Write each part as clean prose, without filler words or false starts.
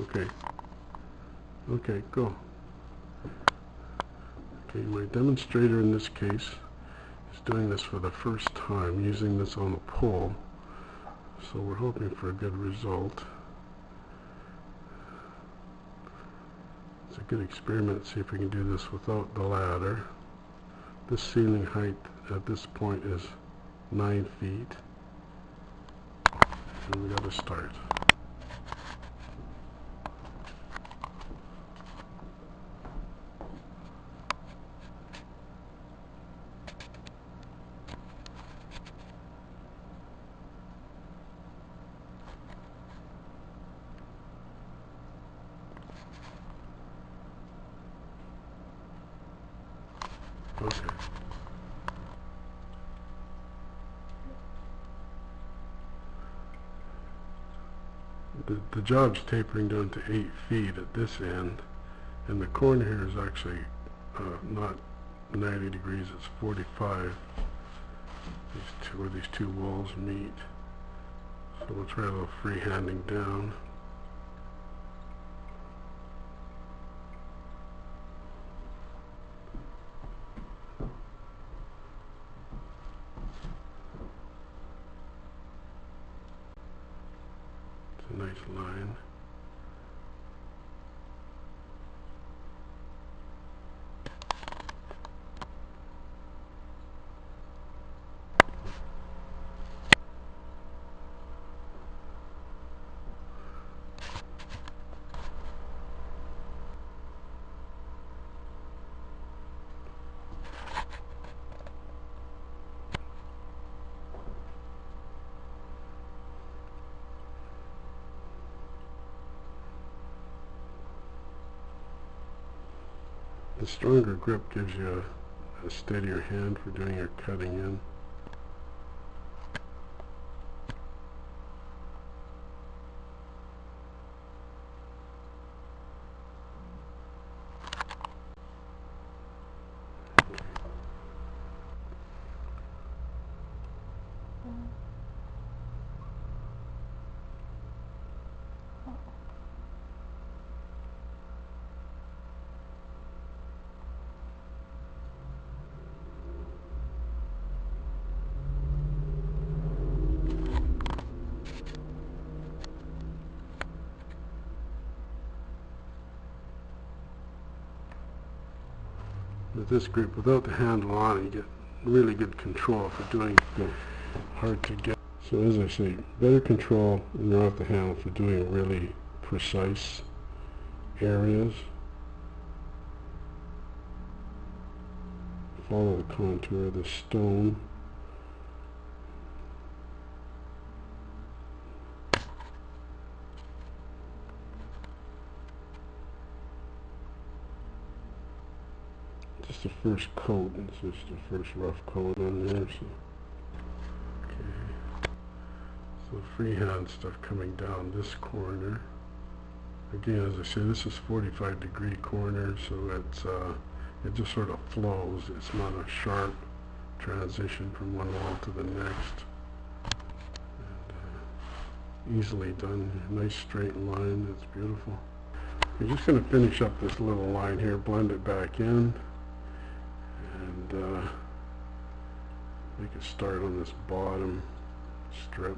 Okay. Okay, go. Okay, my demonstrator in this case is doing this for the first time, using this on a pole. So we're hoping for a good result. It's a good experiment, see if we can do this without the ladder. This ceiling height at this point is 9 feet. And we gotta start. Okay. The job's tapering down to 8 feet at this end, and the corner here is actually not 90 degrees, it's 45. Where these two walls meet. So we'll try a little freehanding down. It's a nice line. The stronger grip gives you a steadier hand for doing your cutting in. With this grip, without the handle on it, you get really good control for doing hard to get. So as I say, better control when you're off the handle for doing really precise areas. Follow the contour of the stone. Just the first coat, it's just the first rough coat on there. So, okay. So freehand stuff coming down this corner. Again, as I say, this is 45-degree corner, so it's it just sort of flows. It's not a sharp transition from one wall to the next. And, easily done. Nice straight line. It's beautiful. We're just going to finish up this little line here, blend it back in, and make a start on this bottom strip.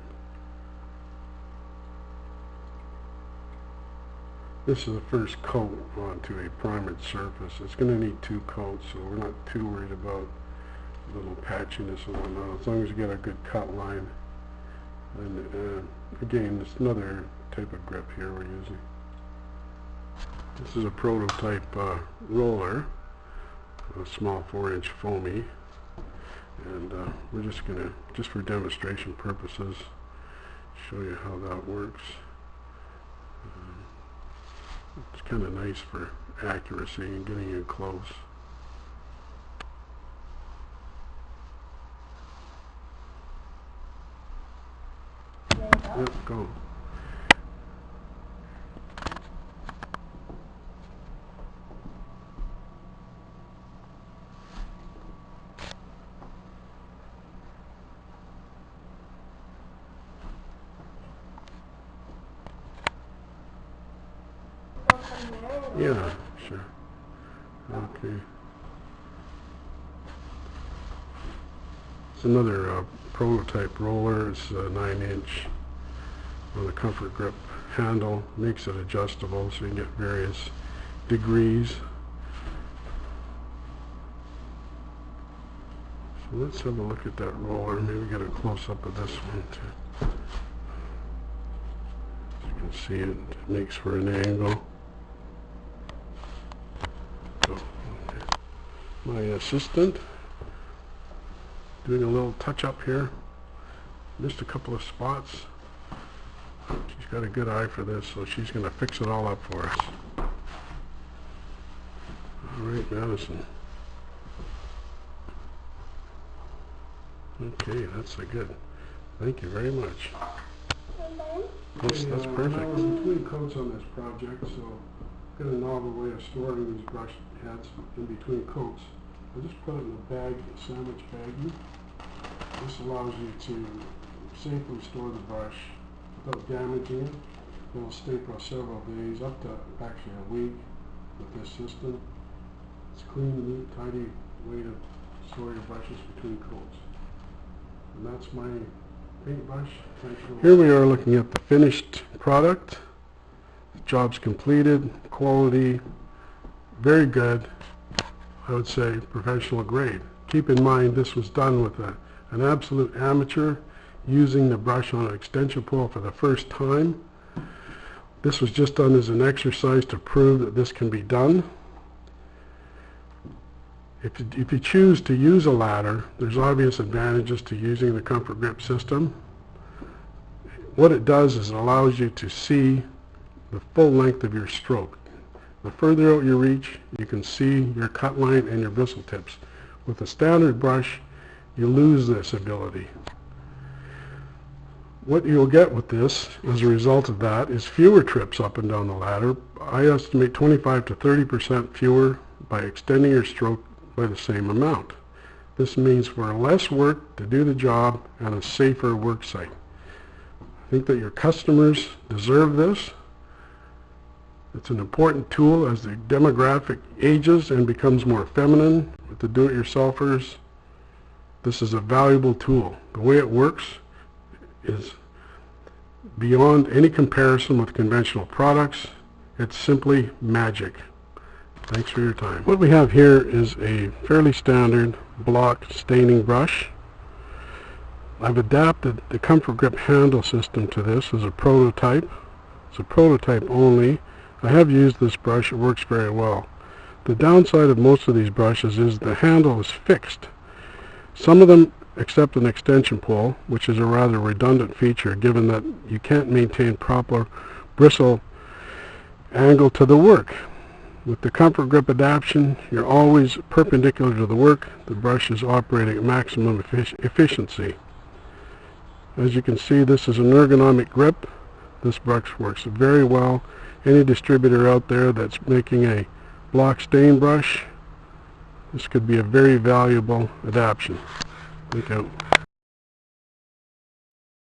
This is the first coat onto a primered surface. It's going to need 2 coats, so we're not too worried about little patchiness and whatnot, as long as you get a good cut line. And again, it's another type of grip here we're using. This is a prototype roller, a small 4-inch foamy, and we're just going to, just for demonstration purposes, show you how that works. It's kind of nice for accuracy and getting in close. Yep, go. Yeah, sure. Okay. It's another prototype roller. It's a 9-inch with a comfort grip handle. Makes it adjustable so you can get various degrees. So let's have a look at that roller. Maybe get a close-up of this one too. As you can see, it makes for an angle. So, okay. My assistant doing a little touch-up here. Missed a couple of spots. She's got a good eye for this, so she's going to fix it all up for us. All right, Madison. Okay, that's a good. Thank you very much. Yes, that's perfect. Now we're between coats on this project, so I've got a novel way of storing these brush heads in between coats. I'll just put it in a bag, a sandwich baggie. This allows you to safely store the brush without damaging it. It'll stay for several days, up to actually a week with this system. It's clean, neat, tidy way to store your brushes between coats. And that's my paintbrush. Here we are looking at the finished product. The job's completed, quality, very good. I would say professional grade. Keep in mind this was done with an absolute amateur using the brush on an extension pole for the first time. This was just done as an exercise to prove that this can be done. If you choose to use a ladder, there's obvious advantages to using the comfort grip system. What it does is it allows you to see the full length of your stroke. The further out you reach, you can see your cut line and your bristle tips. With a standard brush, you lose this ability. What you'll get with this as a result of that is fewer trips up and down the ladder. I estimate 25 to 30% fewer by extending your stroke by the same amount. This means for less work to do the job and a safer work site. I think that your customers deserve this. It's an important tool as the demographic ages and becomes more feminine with the do-it-yourselfers. This is a valuable tool. The way it works is beyond any comparison with conventional products. It's simply magic. Thanks for your time. What we have here is a fairly standard block staining brush. I've adapted the comfort grip handle system to this as a prototype. It's a prototype only. I have used this brush. It works very well. The downside of most of these brushes is the handle is fixed. Some of them accept an extension pole, which is a rather redundant feature given that you can't maintain proper bristle angle to the work. With the comfort grip adaptation, you're always perpendicular to the work. The brush is operating at maximum efficiency. As you can see, this is an ergonomic grip. This brush works very well. Any distributor out there that's making a block stain brush, this could be a very valuable adaptation. Thank you.